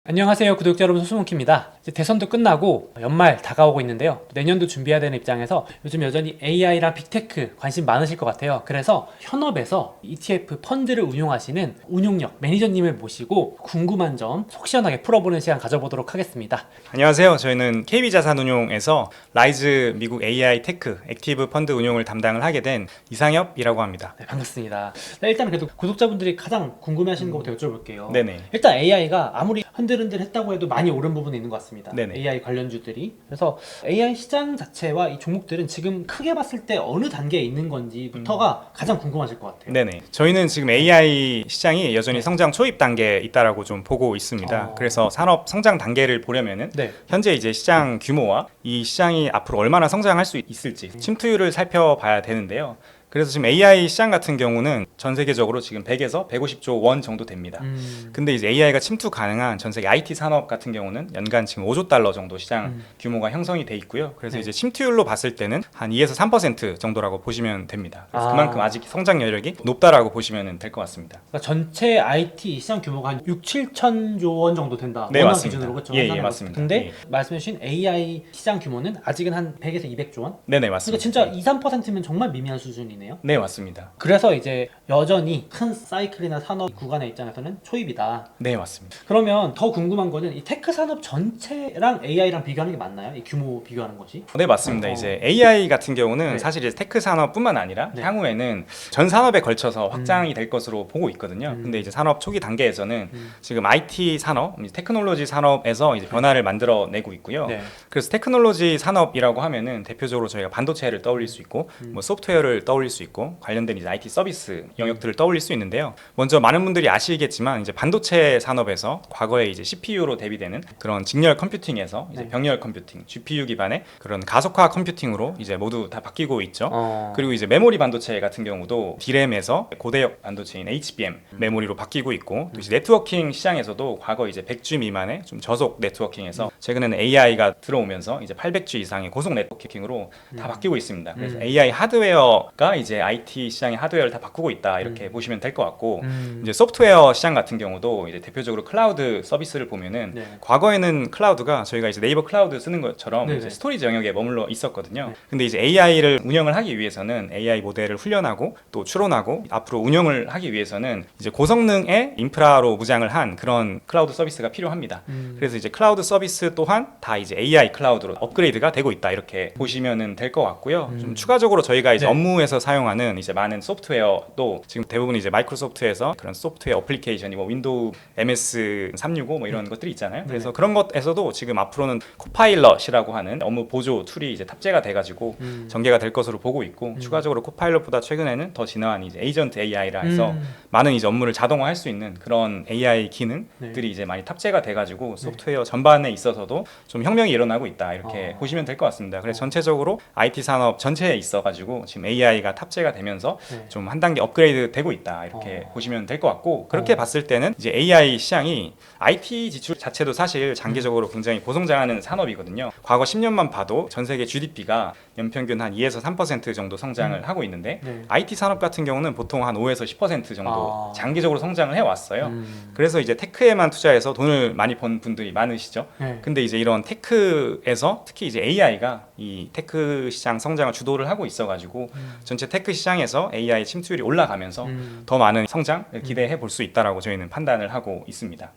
안녕하세요, 구독자 여러분. 소수몽키입니다. 이제 대선도 끝나고 연말 다가오고 있는데요. 내년도 준비해야 되는 입장에서 요즘 여전히 AI랑 빅테크 관심 많으실 것 같아요. 그래서 현업에서 ETF 펀드를 운용하시는 운용력 매니저님을 모시고 궁금한 점 속 시원하게 풀어보는 시간 가져보도록 하겠습니다. 안녕하세요. 저희는 KB자산운용에서 라이즈 미국 AI 테크 액티브 펀드 운용을 담당을 하게 된 이상엽이라고 합니다. 네, 반갑습니다. 네, 일단 그래도 구독자분들이 가장 궁금해하시는 것부터 여쭤볼게요. 네네. 일단 AI가 아무리 흔들흔들했다고 해도 많이 오른 부분이 있는 것 같습니다. 네네. AI 관련주들이. 그래서 AI 시장 자체와 이 종목들은 지금 크게 봤을 때 어느 단계에 있는 건지부터가 가장 궁금하실 것 같아요. 네네. 저희는 지금 AI 시장이 여전히 네. 성장 초입 단계에 있다라고 좀 보고 있습니다. 그래서 산업 성장 단계를 보려면은 네. 현재 이제 시장 규모와 이 시장이 앞으로 얼마나 성장할 수 있을지 침투율을 살펴봐야 되는데요. 그래서 지금 AI 시장 같은 경우는 전 세계적으로 지금 100에서 150조 원 정도 됩니다. 근데 이제 AI가 침투 가능한 전 세계 IT 산업 같은 경우는 연간 지금 5조 달러 정도 시장 규모가 형성이 돼 있고요. 그래서 네. 이제 침투율로 봤을 때는 한 2에서 3% 정도라고 보시면 됩니다. 그래서 아. 그만큼 아직 성장 여력이 높다라고 보시면 될 것 같습니다. 그러니까 전체 IT 시장 규모가 한 6, 7천조 원 정도 된다. 네, 원화 맞습니다. 기준으로 그렇죠? 예, 환산해 맞습니다. 근데 예. 말씀해주신 AI 시장 규모는 아직은 한 100에서 200조 원? 네네, 그러니까 맞습니다. 진짜 2, 3%면 정말 미미한 수준이네요. 네, 맞습니다. 그래서 이제 여전히 큰 사이클이나 산업 구간의 입장에서는 초입이다. 네, 맞습니다. 그러면 더 궁금한 거는 이 테크 산업 전체랑 AI랑 비교하는 게 맞나요? 이 규모 비교하는 것이? 네, 맞습니다. 이제 AI 같은 경우는 네. 사실 이제 테크 산업뿐만 아니라 네. 향후에는 전 산업에 걸쳐서 확장이 될 것으로 보고 있거든요. 근데 이제 산업 초기 단계에서는 지금 IT 산업, 테크놀로지 산업에서 이제 변화를 만들어내고 있고요. 네. 그래서 테크놀로지 산업이라고 하면은 대표적으로 저희가 반도체를 떠올릴 수 있고, 뭐 소프트웨어를 떠올릴 수 있고, 관련된 이제 IT 서비스 영역들을 떠올릴 수 있는데요. 먼저 많은 분들이 아시겠지만 이제 반도체 산업에서 과거에 이제 CPU로 대비되는 그런 직렬 컴퓨팅에서 이제 네. 병렬 컴퓨팅, GPU 기반의 그런 가속화 컴퓨팅으로 이제 모두 다 바뀌고 있죠. 그리고 이제 메모리 반도체 같은 경우도 D램에서 고대역 반도체인 HBM 메모리로 바뀌고 있고, 또 이제 네트워킹 시장에서도 과거 이제 100G 미만의 좀 저속 네트워킹에서 최근에는 AI가 들어오면서 이제 800G 이상의 고속 네트워킹으로 다 바뀌고 있습니다. 그래서 AI 하드웨어가 이제 IT 시장의 하드웨어를 다 바꾸고 있다 이렇게 보시면 될 것 같고, 이제 소프트웨어 시장 같은 경우도 이제 대표적으로 클라우드 서비스를 보면은 네. 과거에는 클라우드가 저희가 이제 네이버 클라우드 쓰는 것처럼 네네. 이제 스토리지 영역에 머물러 있었거든요. 네. 근데 이제 AI를 운영을 하기 위해서는 AI 모델을 훈련하고 또 추론하고 앞으로 운영을 하기 위해서는 이제 고성능의 인프라로 무장을 한 그런 클라우드 서비스가 필요합니다. 그래서 이제 클라우드 서비스 또한 다 이제 AI 클라우드로 업그레이드가 되고 있다 이렇게 보시면은 될 것 같고요. 좀 추가적으로 저희가 이제 네. 업무에서 사용하는 이제 많은 소프트웨어도 지금 대부분 이제 마이크로소프트에서 그런 소프트웨어 어플리케이션이 뭐 윈도우 MS 365 뭐 이런 것들이 있잖아요. 그래서 그런 것에서도 지금 앞으로는 코파일럿이라고 하는 업무 보조 툴이 이제 탑재가 돼가지고 전개가 될 것으로 보고 있고, 추가적으로 코파일럿보다 최근에는 더 진화한 이제 에이전트 AI라 해서 많은 이제 업무를 자동화할 수 있는 그런 AI 기능들이 이제 많이 탑재가 돼가지고 소프트웨어 전반에 있어서도 좀 혁명이 일어나고 있다 이렇게 보시면 될 것 같습니다. 그래서 전체적으로 IT 산업 전체에 있어가지고 지금 AI가 탑재가 되면서 네. 좀 한 단계 업그레이드 되고 있다 이렇게 보시면 될 것 같고, 그렇게 봤을 때는 이제 AI 시장이 IT 지출 자체도 사실 장기적으로 굉장히 고성장하는 산업이거든요. 과거 10년만 봐도 전 세계 GDP가 연평균 한 2에서 3% 정도 성장을 하고 있는데 네. IT 산업 같은 경우는 보통 한 5에서 10% 정도 장기적으로 성장을 해왔어요. 그래서 이제 테크에만 투자해서 돈을 많이 번 분들이 많으시죠. 네. 근데 이제 이런 테크에서 특히 이제 AI가 이 테크 시장 성장을 주도를 하고 있어가지고 전체 테크 시장에서 AI 침투율이 올라가면서 더 많은 성장을 기대해 볼 수 있다라고 저희는 판단을 하고 있습니다.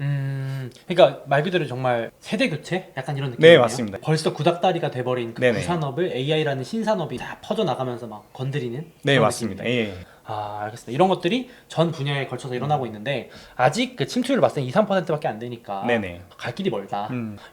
그러니까 말 그대로 정말 세대 교체? 약간 이런 느낌이네요. 네, 맞습니다. 벌써 구닥다리가 돼버린 그 네네. 구산업을 AI라는 신산업이 다 퍼져나가면서 막 건드리는 네, 그런 맞습니다. 느낌이네요. 예. 아, 알겠습니다. 이런 것들이 전 분야에 걸쳐서 일어나고 있는데 아직 그 침투율을 봤을 때 2, 3%밖에 안 되니까 네네. 갈 길이 멀다.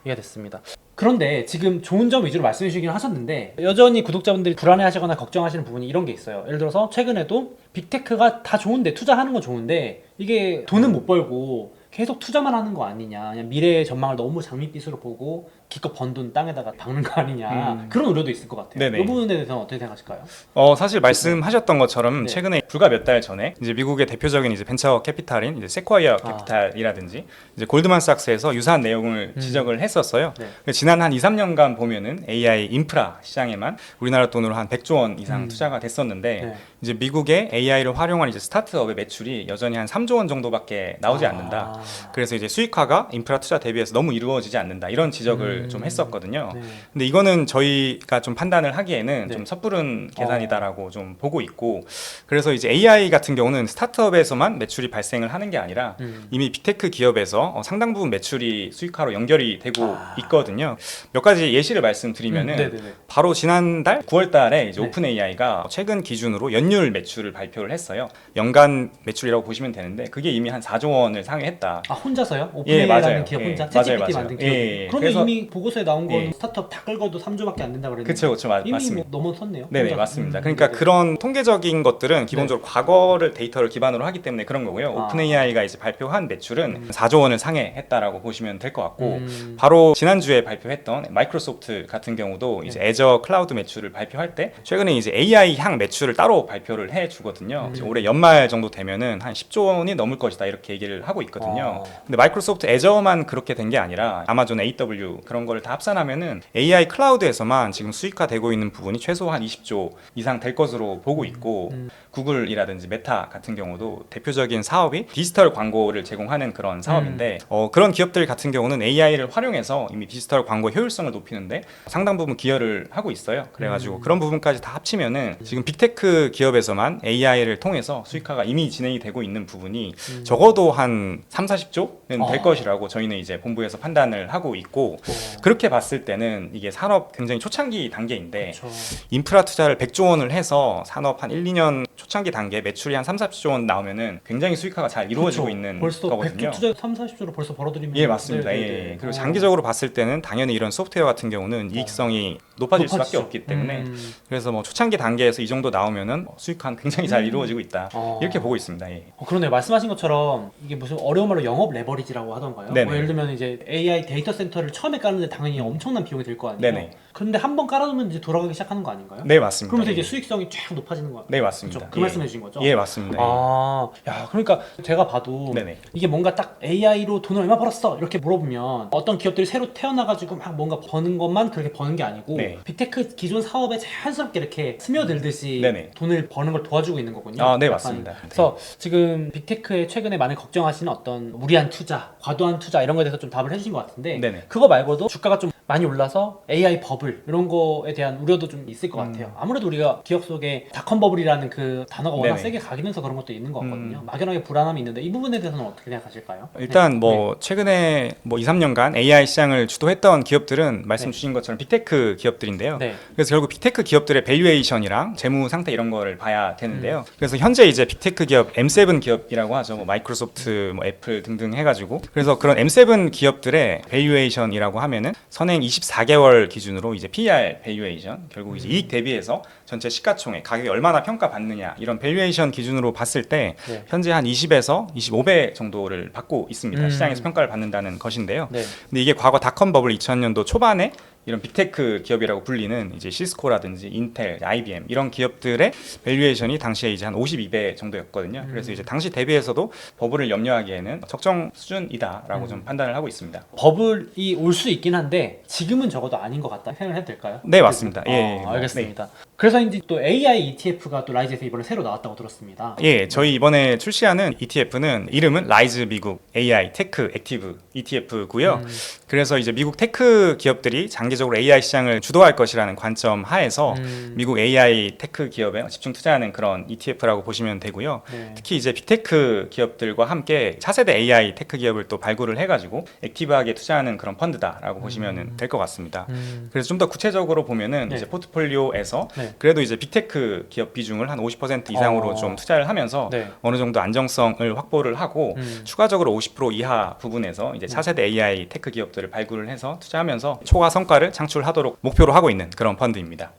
이해가 됐습니다. 그런데 지금 좋은 점 위주로 말씀해 주시긴 하셨는데 여전히 구독자분들이 불안해하시거나 걱정하시는 부분이 이런 게 있어요. 예를 들어서 최근에도 빅테크가 다 좋은데 투자하는 건 좋은데 이게 돈은 못 벌고 계속 투자만 하는 거 아니냐, 그냥 미래의 전망을 너무 장밋빛으로 보고 기껏 번 돈 땅에다가 박는 거 아니냐 그런 우려도 있을 것 같아요. 네네. 이 부분에 대해서는 어떻게 생각하실까요? 사실 말씀하셨던 것처럼 네. 최근에 불과 몇 달 전에 이제 미국의 대표적인 이제 벤처 캐피탈인 이제 세쿼이어 캐피탈이라든지 이제 골드만삭스에서 유사한 내용을 지적을 했었어요. 네. 지난 한 2, 3년간 보면은 AI 인프라 시장에만 우리나라 돈으로 한 100조 원 이상 투자가 됐었는데 네. 이제 미국의 AI를 활용한 이제 스타트업의 매출이 여전히 한 3조 원 정도밖에 나오지 않는다. 그래서 이제 수익화가 인프라 투자 대비해서 너무 이루어지지 않는다. 이런 지적을 좀 했었거든요. 네. 근데 이거는 저희가 좀 판단을 하기에는 네. 좀 섣부른 계산이다라고 좀 보고 있고, 그래서 이제 AI 같은 경우는 스타트업에서만 매출이 발생을 하는 게 아니라 이미 빅테크 기업에서 상당 부분 매출이 수익화로 연결이 되고 있거든요. 몇 가지 예시를 말씀드리면은 네네네. 바로 지난달 9월달에 이제 네. 오픈 AI가 최근 기준으로 연율 매출을 발표를 했어요. 연간 매출이라고 보시면 되는데 그게 이미 한 4조 원을 상회했다. 아 혼자서요? 예, 오픈AI라는 맞아요. 기업 예, 혼자? 맞아요, 챗GPT 맞아요. 만든 기업. 예, 그런데 그래서- 이미 보고서에 나온 건 예. 스타트업 다 끌고도 3조밖에 안 된다 그랬는데 그쵸, 이미 맞습니다. 뭐 넘어섰네요. 네네, 혼자서. 맞습니다. 그러니까 네네. 그런 통계적인 것들은 기본적으로 과거를 데이터를 기반으로 하기 때문에 그런 거고요. 오픈 AI가 이제 발표한 매출은 4조 원을 상회했다라고 보시면 될 것 같고, 바로 지난주에 발표했던 마이크로소프트 같은 경우도 이제 애저 클라우드 매출을 발표할 때 최근에 이제 AI 향 매출을 따로 발표를 해 주거든요. 이제 올해 연말 정도 되면은 한 10조 원이 넘을 것이다 이렇게 얘기를 하고 있거든요. 근데 마이크로소프트 애저만 그렇게 된 게 아니라 아마존 AW 그런 거를 다 합산하면은 AI 클라우드에서만 지금 수익화되고 있는 부분이 최소한 20조 이상 될 것으로 보고 있고, 구글이라든지 메타 같은 경우도 대표적인 사업이 디지털 광고를 제공하는 그런 사업인데 그런 기업들 같은 경우는 AI를 활용해서 이미 디지털 광고 효율성을 높이는데 상당 부분 기여를 하고 있어요. 그래가지고 그런 부분까지 다 합치면은 지금 빅테크 기업에서만 AI를 통해서 수익화가 이미 진행이 되고 있는 부분이 적어도 한 3, 40조는 될 것이라고 저희는 이제 본부에서 판단을 하고 있고, 그렇게 봤을 때는 이게 산업 굉장히 초창기 단계인데 그렇죠. 인프라 투자를 100조 원을 해서 산업 한 1, 2년 초창기 단계 매출이 한 3, 40조 원 나오면은 굉장히 수익화가 잘 이루어지고 그렇죠. 있는 벌써 거거든요. 100조 투자 3, 40조로 벌써 벌어들이면 예, 맞습니다. 네네네. 예. 그리고 장기적으로 봤을 때는 당연히 이런 소프트웨어 같은 경우는 이익성이 높아질 수밖에 높아지죠. 없기 때문에 그래서 뭐 초창기 단계에서 이 정도 나오면은 수익화는 굉장히 잘 이루어지고 있다. 이렇게 보고 있습니다. 예. 그러네요. 말씀하신 것처럼 이게 무슨 어려운 말로 영업 레버리지라고 하던가요? 네네. 뭐 예를 들면 이제 AI 데이터 센터를 처음에 까는데 당연히 엄청난 비용이 들 거 아니에요. 네네. 그런데 한 번 깔아놓으면 이제 돌아가기 시작하는 거 아닌가요? 네, 맞습니다. 그러면서 예. 이제 수익성이 쫙 높아지는 거. 네, 맞습니다. 그렇죠? 그 예. 말씀해 주신 거죠? 예, 맞습니다. 예. 야, 그러니까 제가 봐도 네네. 이게 뭔가 딱 AI로 돈을 얼마 벌었어 이렇게 물어보면 어떤 기업들이 새로 태어나가지고 막 뭔가 버는 것만 그렇게 버는 게 아니고 네. 빅테크 기존 사업에 자연스럽게 이렇게 스며들듯이 네네. 돈을 버는 걸 도와주고 있는 거군요. 아, 네, 약간. 맞습니다. 그래서 지금 빅테크에 최근에 많이 걱정하시는 어떤 무리한 투자, 과도한 투자 이런 거에 대해서 좀 답을 해주신 것 같은데 네네. 그거 말고도 주가가 좀 많이 올라서 AI 버블 이런 거에 대한 우려도 좀 있을 것 같아요. 아무래도 우리가 기업 속에 닷컴 버블이라는 그 단어가 워낙 네네. 세게 각인해서 그런 것도 있는 것 같거든요. 막연하게 불안함이 있는데 이 부분에 대해서는 어떻게 생각하실까요? 일단 네. 뭐 최근에 뭐 2, 3년간 AI 시장을 주도했던 기업들은 말씀 주신 것처럼 빅테크 기업들인데요. 네. 그래서 결국 빅테크 기업들의 밸류에이션이랑 재무 상태 이런 거를 봐야 되는데요. 그래서 현재 이제 빅테크 기업 M7 기업이라고 하죠. 뭐 마이크로소프트, 뭐 애플 등등 해가지고 그래서 그런 M7 기업들의 밸류에이션이라고 하면은 선행 24개월 기준으로 이제 PER 밸류에이션 결국 이제 이익 대비해서 전체 시가총액 가격이 얼마나 평가받느냐 이런 밸류에이션 기준으로 봤을 때 네. 현재 한 20에서 25배 정도를 받고 있습니다. 시장에서 평가를 받는다는 것인데요. 네. 근데 이게 과거 닷컴 버블 2000년도 초반에 이런 빅테크 기업이라고 불리는 이제 시스코라든지 인텔, IBM 이런 기업들의 밸류에이션이 당시에 이제 한 52배 정도였거든요. 그래서 이제 당시 대비해서도 버블을 염려하기에는 적정 수준이다라고 좀 판단을 하고 있습니다. 버블이 올 수 있긴 한데 지금은 적어도 아닌 것 같다 생각을 해도 될까요? 네, 맞습니다. 예, 알겠습니다. 그래서 이제 또 AI ETF가 또 라이즈에서 이번에 새로 나왔다고 들었습니다. 예, 저희 이번에 출시하는 ETF는 이름은 라이즈 미국 AI 테크 액티브 ETF고요. 그래서 이제 미국 테크 기업들이 장기적으로 AI 시장을 주도할 것이라는 관점 하에서 미국 AI 테크 기업에 집중 투자하는 그런 ETF라고 보시면 되고요. 네. 특히 이제 빅테크 기업들과 함께 차세대 AI 테크 기업을 또 발굴을 해가지고 액티브하게 투자하는 그런 펀드다라고 보시면 될 것 같습니다. 그래서 좀 더 구체적으로 보면은 네. 이제 포트폴리오에서 네. 네. 그래도 이제 빅테크 기업 비중을 한 50% 이상으로 좀 투자를 하면서 네. 어느 정도 안정성을 확보를 하고 추가적으로 50% 이하 부분에서 이제 차세대 AI 테크 기업들을 발굴을 해서 투자하면서 초과 성과를 창출하도록 목표로 하고 있는 그런 펀드입니다.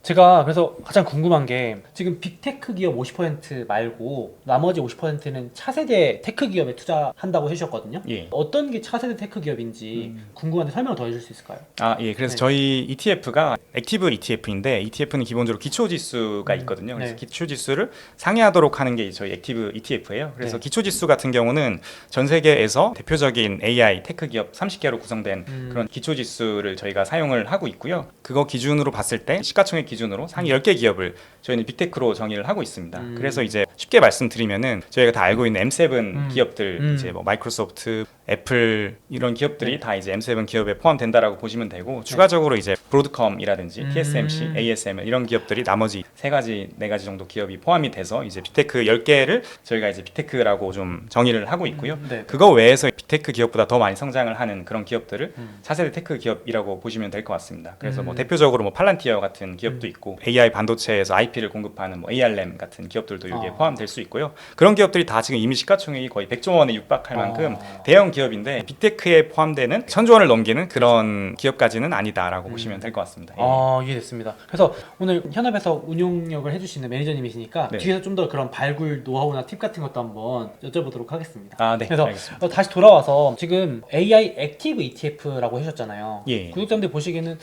제가 그래서 가장 궁금한 게 지금 빅테크 기업 50% 말고 나머지 50%는 차세대 테크 기업에 투자한다고 해주셨거든요. 예. 어떤 게 차세대 테크 기업인지 궁금한데 설명 더 해줄 수 있을까요? 예. 그래서 네. 저희 ETF가 액티브 ETF인데 ETF는 기본적으로 기초 지수가 있거든요. 그래서 네. 기초 지수를 상회하도록 하는 게 저희 액티브 ETF예요. 그래서 네. 기초 지수 같은 경우는 전 세계에서 대표적인 AI 테크 기업 30개로 구성된 그런 기초 지수를 저희가 사용을 하고 있고요. 그거 기준으로 봤을 때 시가총액 기준으로 상위 10개 기업을 저희는 빅테크로 정의를 하고 있습니다. 그래서 이제 쉽게 말씀드리면은 저희가 다 알고 있는 M7 기업들 이제 뭐 마이크로소프트, 애플 이런 기업들이 네. 다 이제 M7 기업에 포함된다라고 보시면 되고 추가적으로 이제 브로드컴이라든지 TSMC, ASML 이런 기업들이 나머지 3가지, 4가지 정도 기업이 포함이 돼서 이제 빅테크 10개를 저희가 이제 빅테크라고 좀 정의를 하고 있고요. 네. 그거 외에서 빅테크 기업보다 더 많이 성장을 하는 그런 기업들을 차세대 테크 기업이라고 보시면 될 것 같습니다. 그래서 뭐 대표적으로 뭐 팔란티어 같은 기업도 있고 AI 반도체에서 IP를 공급하는 뭐 ARM 같은 기업들도 여기에 포함될 수 있고요. 그런 기업들이 다 지금 이미 시가총액이 거의 100조 원에 육박할 만큼 대형 기업인데 빅테크에 포함되는 1000조 원을 넘기는 그런 기업까지는 아니다라고 보시면 될 것 같습니다. 예. 이해됐습니다. 그래서 오늘 현업에서 운용력을 해주시는 매니저님이시니까 네. 뒤에서 좀 더 그런 발굴 노하우나 팁 같은 것도 한번 여쭤보도록 하겠습니다. 네. 그래서 알겠습니다. 다시 돌아와서 지금 AI 액티브 ETF라고 해주셨잖아요. 예. 구독자분들 보시기에는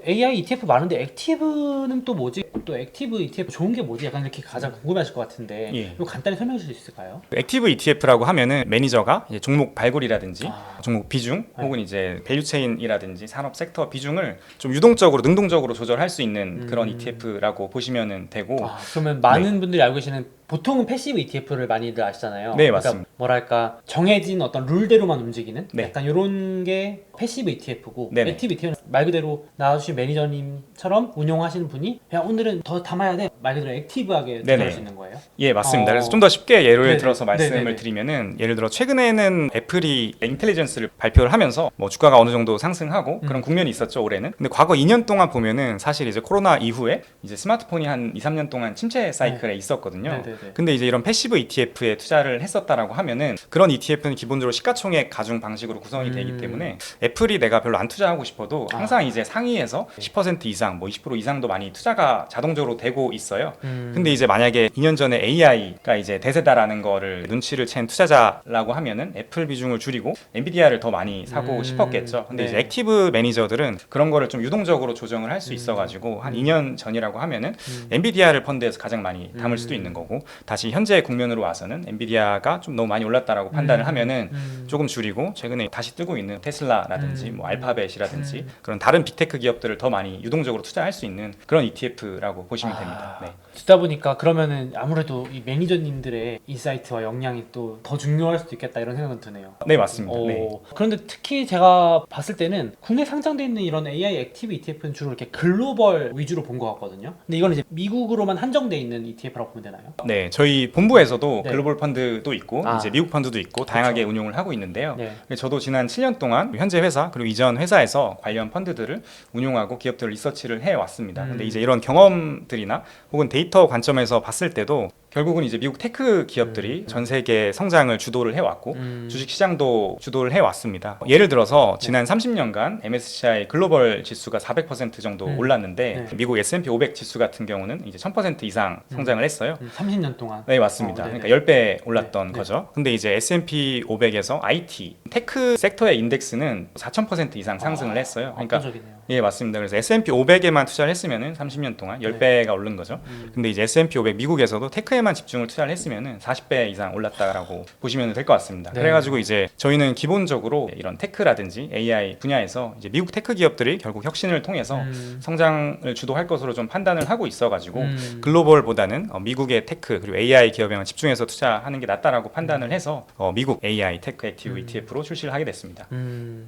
AI ETF 많은데 액티브는 또 뭐지? 또 액티브 ETF 좋은 게 뭐지? 약간 이렇게 가장 궁금해하실 것 같은데 예. 이거 간단히 설명해 주실 수 있을까요? 액티브 ETF라고 하면은 매니저가 이제 종목 발굴이라든지 종목 비중 네. 혹은 이제 밸류체인이라든지 산업 섹터 비중을 좀 유동적으로 능동적으로 조절할 수 있는 그런 ETF라고 보시면은 되고 그러면 많은 분들이 알고 계시는 보통은 패시브 ETF를 많이들 아시잖아요. 네, 그러니까 맞습니다. 뭐랄까 정해진 어떤 룰대로만 움직이는 네. 약간 이런 게 패시브 ETF고 네네. 액티브 ETF는 말 그대로 나와주신 매니저님처럼 운용하시는 분이 야 오늘은 더 담아야 돼 말 그대로 액티브하게 네네. 투자할 수 있는 거예요. 예, 맞습니다. 그래서 좀 더 쉽게 예를 네네. 들어서 말씀을 네네네. 드리면은 예를 들어 최근에는 애플이 인텔리전스를 발표를 하면서 뭐 주가가 어느 정도 상승하고 그런 국면이 있었죠, 올해는. 근데 과거 2년 동안 보면은 사실 이제 코로나 이후에 이제 스마트폰이 한 2, 3년 동안 침체 사이클에 있었거든요. 네네네. 근데 이제 이런 패시브 ETF에 투자를 했었다라고 하면은 그런 ETF는 기본적으로 시가총액 가중 방식으로 구성이 되기 때문에 애플이 내가 별로 안 투자하고 싶어도 항상 이제 상위에서 10% 이상, 뭐 20% 이상도 많이 투자가 자동적으로 되고 있어요. 근데 이제 만약에 2년 전에 AI가 이제 대세다라는 거를 눈치를 챈 투자자라고 하면은 애플 비중을 줄이고 엔비디아를 더 많이 사고 싶었겠죠. 근데 네. 이제 액티브 매니저들은 그런 거를 좀 유동적으로 조정을 할 수 있어가지고 한 2년 전이라고 하면은 엔비디아를 펀드에서 가장 많이 담을 수도 있는 거고 다시 현재 국면으로 와서는 엔비디아가 좀 너무 많이 올랐다라고 판단을 하면은 조금 줄이고 최근에 다시 뜨고 있는 테슬라라든지 뭐 알파벳이라든지 그런 다른 빅테크 기업들을 더 많이 유동적으로 투자할 수 있는 그런 ETF라고 보시면 됩니다. 네. 듣다 보니까 그러면은 아무래도 이 매니저님들의 인사이트와 역량이 또 더 중요할 수도 있겠다 이런 생각은 드네요. 네, 맞습니다. 네. 그런데 특히 제가 봤을 때는 국내 상장돼 있는 이런 AI 액티브 ETF는 주로 이렇게 글로벌 위주로 본 것 같거든요. 근데 이건 이제 미국으로만 한정돼 있는 ETF라고 보면 되나요? 네, 저희 본부에서도 네. 글로벌 펀드도 있고 이제 미국 펀드도 있고 다양하게 운용을 하고 있는데요. 네. 저도 지난 7년 동안 현재 회사 그리고 이전 회사에서 관련 펀드들을 운용하고 기업들 리서치를 해 왔습니다. 근데 이제 이런 경험들이나 혹은 데이터 관점에서 봤을 때도 결국은 이제 미국 테크 기업들이 전 세계 성장을 주도를 해왔고 주식 시장도 주도를 해왔습니다. 예를 들어서 지난 30년간 MSCI 글로벌 지수가 400% 정도 올랐는데 미국 S&P 500 지수 같은 경우는 이제 1000% 이상 성장을 했어요. 30년 동안. 네, 맞습니다. 그러니까 10배 올랐던 거죠. 근데 이제 S&P 500에서 IT, 테크 섹터의 인덱스는 4000% 이상 상승을 했어요. 그러니까 압도적이네요. 예, 맞습니다. 그래서 S&P 500에만 투자를 했으면은 30년 동안 10배가 오른 거죠. 근데 이제 S&P 500 미국에서도 테크에만 집중을 투자를 했으면은 40배 이상 올랐다라고 보시면 될 것 같습니다. 네. 그래가지고 이제 저희는 기본적으로 이런 테크라든지 AI 분야에서 이제 미국 테크 기업들이 결국 혁신을 통해서 성장을 주도할 것으로 좀 판단을 하고 있어가지고 글로벌보다는 미국의 테크 그리고 AI 기업에만 집중해서 투자하는 게 낫다라고 판단을 해서 미국 AI 테크 액티브 ETF로 출시를 하게 됐습니다.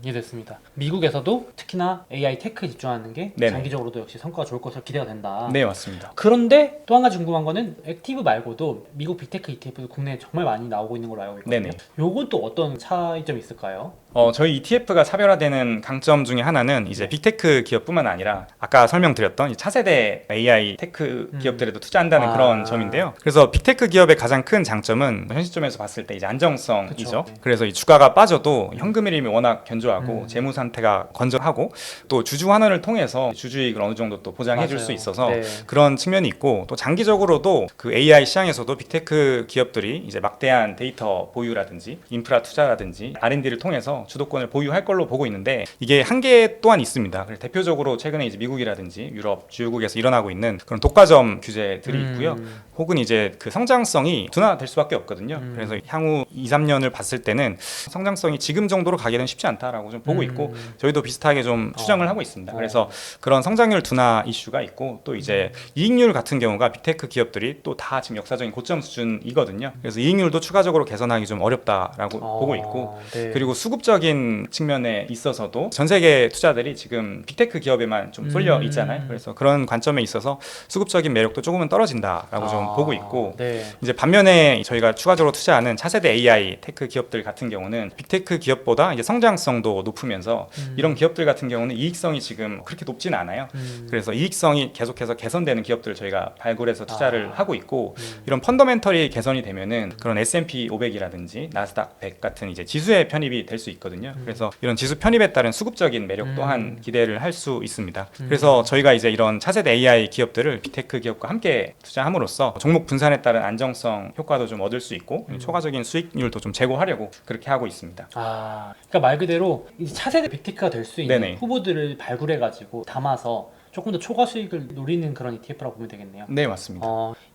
이해됐습니다. 미국에서도 특히나 AI 테크에 집중하는 게 네네. 장기적으로도 역시 성과가 좋을 것으로 기대가 된다. 네, 맞습니다. 그런데 또 한 가지 궁금한 거는 액티브 말고도 미국 빅테크 ETF도 국내에 정말 많이 나오고 있는 걸로 알고 있거든요. 네네. 요건 또 어떤 차이점이 있을까요? 저희 ETF가 차별화되는 강점 중에 하나는 이제 빅테크 기업뿐만 아니라 아까 설명드렸던 이 차세대 AI 테크 기업들에도 투자한다는 그런 점인데요. 그래서 빅테크 기업의 가장 큰 장점은 현 시점에서 봤을 때 이제 안정성이죠. 그쵸. 그래서 이 주가가 빠져도 현금 흐름이 워낙 견조하고 재무 상태가 건전하고 또 주주 환원을 통해서 주주이익을 어느 정도 또 보장해 줄 수 맞아요. 있어서 네. 그런 측면이 있고 또 장기적으로도 그 AI 시장에서도 빅테크 기업들이 이제 막대한 데이터 보유라든지 인프라 투자라든지 R&D를 통해서 주도권을 보유할 걸로 보고 있는데 이게 한계 또한 있습니다. 그래서 대표적으로 최근에 이제 미국이라든지 유럽 주요국에서 일어나고 있는 그런 독과점 규제들이 있고요. 혹은 이제 그 성장성이 둔화될 수밖에 없거든요. 그래서 향후 2, 3년을 봤을 때는 성장성이 지금 정도로 가기는 쉽지 않다라고 좀 보고 있고 저희도 비슷하게 좀 추정을 하고 있습니다. 그래서 그런 성장률 둔화 이슈가 있고 또 이제 이익률 같은 경우가 빅테크 기업들이 또 다 지금 역사적인 고점 수준이거든요. 그래서 이익률도 추가적으로 개선하기 좀 어렵다라고 보고 있고 네. 그리고 수급적인 측면에 있어서도 전 세계 투자들이 지금 빅테크 기업에만 좀 쏠려 있잖아요. 그래서 그런 관점에 있어서 수급적인 매력도 조금은 떨어진다라고 좀 보고 있고 네. 이제 반면에 저희가 추가적으로 투자하는 차세대 AI 테크 기업들 같은 경우는 빅테크 기업보다 이제 성장성도 높으면서 이런 기업들 같은 경우는 이익성이 지금 그렇게 높진 않아요. 그래서 이익성이 계속해서 개선되는 기업들을 저희가 발굴해서 투자를 하고 있고 이런 펀더멘털이 개선이 되면은 그런 S&P 500이라든지 나스닥 100 같은 이제 지수에 편입이 될 수 있거든요. 그래서 이런 지수 편입에 따른 수급적인 매력 또한 기대를 할 수 있습니다. 그래서 저희가 이제 이런 차세대 AI 기업들을 빅테크 기업과 함께 투자함으로써 종목 분산에 따른 안정성 효과도 좀 얻을 수 있고 초과적인 수익률도 좀 제고하려고 그렇게 하고 있습니다. 그러니까 말 그대로 이제 차세대 빅테크가 될 수 있는 네네. 후보들을 발굴해가지고 담아서 조금 더 초과 수익을 노리는 그런 ETF라고 보면 되겠네요. 네, 맞습니다.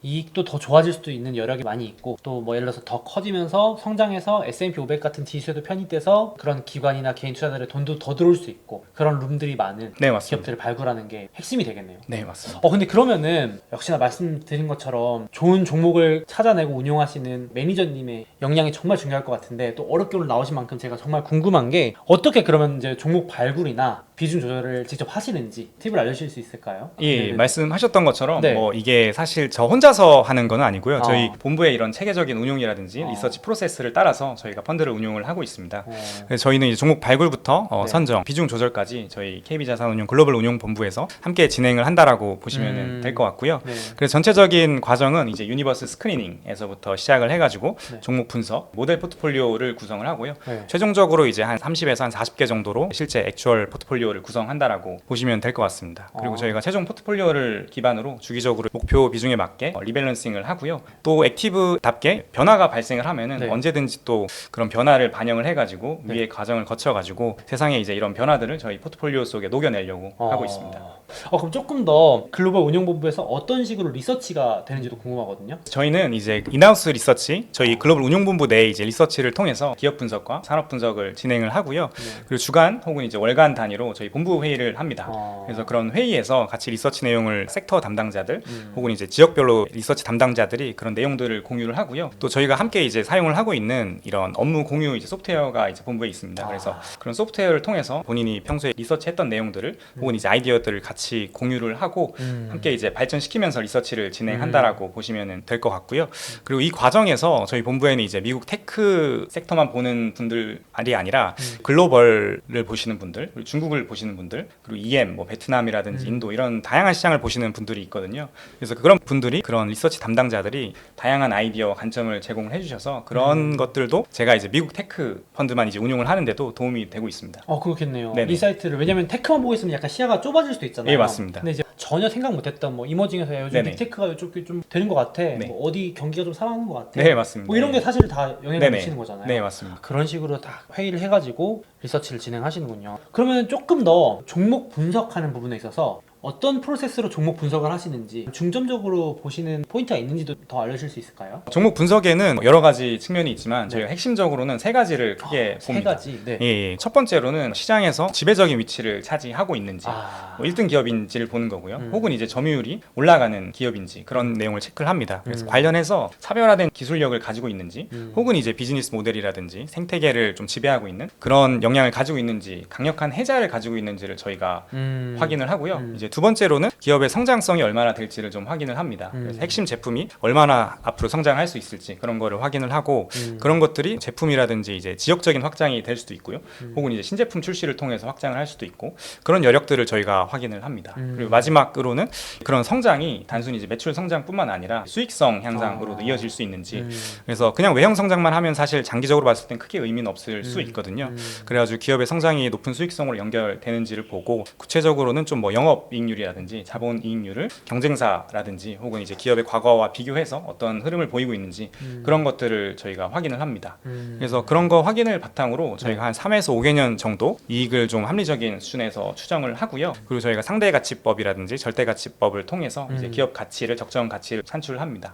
이익도 더 좋아질 수도 있는 여력이 많이 있고 또 뭐 예를 들어서 더 커지면서 성장해서 S&P 500 같은 지수에도 편입돼서 그런 기관이나 개인 투자들의 돈도 더 들어올 수 있고 그런 룸들이 많은 네, 맞습니다. 기업들을 발굴하는 게 핵심이 되겠네요. 네, 맞습니다. 근데 그러면은 역시나 말씀드린 것처럼 좋은 종목을 찾아내고 운용하시는 매니저님의 역량이 정말 중요할 것 같은데 또 어렵게 오늘 나오신 만큼 제가 정말 궁금한 게 어떻게 그러면 이제 종목 발굴이나 비중 조절을 직접 하시는지 팁을 알려주실 수 있을까요? 예, 네네. 말씀하셨던 것처럼 네. 뭐 이게 사실 저 혼자서 하는 건 아니고요. 저희 본부의 이런 체계적인 운용이라든지 리서치 프로세스를 따라서 저희가 펀드를 운용을 하고 있습니다. 그래서 저희는 이제 종목 발굴부터 네. 선정, 비중 조절까지 저희 KB자산운용 글로벌 운용본부에서 함께 진행을 한다라고 보시면 될 것 같고요. 네. 그래서 전체적인 과정은 이제 유니버스 스크리닝에서부터 시작을 해가지고 네. 종목 분석, 모델 포트폴리오를 구성을 하고요. 네. 최종적으로 이제 한 30에서 한 40개 정도로 실제 액추얼 포트폴리오를 구성한다라고 보시면 될 것 같습니다. 그리고 저희가 최종 포트폴리오를 기반으로 주기적으로 목표 비중에 맞게 리밸런싱을 하고요. 또 액티브답게 변화가 발생을 하면은 네. 언제든지 또 그런 변화를 반영을 해가지고 네. 위의 과정을 거쳐가지고 세상에 이제 이런 변화들을 저희 포트폴리오 속에 녹여내려고 하고 있습니다. 그럼 조금 더 글로벌 운용본부에서 어떤 식으로 리서치가 되는지도 궁금하거든요. 저희는 이제 인하우스 리서치, 저희 글로벌 운용본부 내에 이제 리서치를 통해서 기업 분석과 산업 분석을 진행을 하고요. 그리고 주간 혹은 이제 월간 단위로 저희 본부 회의를 합니다. 그래서 그런 회의에서 같이 리서치 내용을 섹터 담당자들 혹은 이제 지역별로 리서치 담당자들이 그런 내용들을 공유를 하고요. 또 저희가 함께 이제 사용을 하고 있는 이런 업무 공유 이제 소프트웨어가 이제 본부에 있습니다. 그래서 그런 소프트웨어를 통해서 본인이 평소에 리서치했던 내용들을 혹은 이제 아이디어들을 같이 공유를 하고 함께 이제 발전시키면서 리서치를 진행한다라고 보시면 될 것 같고요. 그리고 이 과정에서 저희 본부에는 이제 미국 테크 섹터만 보는 분들이 아니라 글로벌을 보시는 분들, 그리고 중국을 보시는 분들, 그리고 EM, 뭐 베트남이라든지 인도 이런 다양한 시장을 보시는 분들이 있거든요. 그래서 그런 분들이 그런 리서치 담당자들이 다양한 아이디어 관점을 제공을 해주셔서 그런 것들도 제가 이제 미국 테크 펀드만 이제 운용을 하는데도 도움이 되고 있습니다. 그렇겠네요. 네네. 이 사이트를 왜냐면 테크만 보고 있으면 약간 시야가 좁아질 수도 있잖아요. 예, 맞습니다. 근데 이제 전혀 생각 못했던 뭐 이머징에서 요즘 네네. 빅테크가 이쪽이 좀 되는 것 같아. 네. 뭐 어디 경기가 좀 살아나는 것 같아. 네, 맞습니다. 뭐 이런 게 사실 다 영향을 네네. 미치는 거잖아요. 네, 맞습니다. 그런 식으로 다 회의를 해가지고 리서치를 진행하시는군요. 그러면 조금 더 종목 분석하는 부분에 있어서 어떤 프로세스로 종목 분석을 하시는지 중점적으로 보시는 포인트가 있는지도 더 알려주실 수 있을까요? 종목 분석에는 여러 가지 측면이 있지만 저희가 핵심적으로는 세 가지를 크게 세 봅니다. 가지. 네. 예. 첫 번째로는 시장에서 지배적인 위치를 차지하고 있는지 뭐 1등 기업인지를 보는 거고요. 혹은 이제 점유율이 올라가는 기업인지 그런 내용을 체크를 합니다. 그래서 관련해서 차별화된 기술력을 가지고 있는지 혹은 이제 비즈니스 모델이라든지 생태계를 좀 지배하고 있는 그런 역량을 가지고 있는지 강력한 해자를 가지고 있는지를 저희가 확인을 하고요. 이제 이제 두 번째로는 기업의 성장성이 얼마나 될지를 좀 확인을 합니다. 그래서 핵심 제품이 얼마나 앞으로 성장할 수 있을지 그런 거를 확인을 하고 그런 것들이 제품이라든지 이제 지역적인 확장이 될 수도 있고요. 혹은 이제 신제품 출시를 통해서 확장을 할 수도 있고 그런 여력들을 저희가 확인을 합니다. 그리고 마지막으로는 그런 성장이 단순히 이제 매출 성장뿐만 아니라 수익성 향상으로도 이어질 수 있는지. 그래서 그냥 외형 성장만 하면 사실 장기적으로 봤을 땐 크게 의미는 없을 수 있거든요. 그래가지고 기업의 성장이 높은 수익성으로 연결되는지를 보고 구체적으로는 좀 뭐 영업이익률이라든지 자본이익률을 경쟁사라든지 혹은 이제 기업의 과거와 비교해서 어떤 흐름을 보이고 있는지 그런 것들을 저희가 확인을 합니다. 그래서 그런 거 확인을 바탕으로 저희가 한 3에서 5개년 정도 이익을 좀 합리적인 수준에서 추정을 하고요. 그리고 저희가 상대가치법이라든지 절대가치법을 통해서 이제 기업 가치를 적정 가치를 산출을 합니다.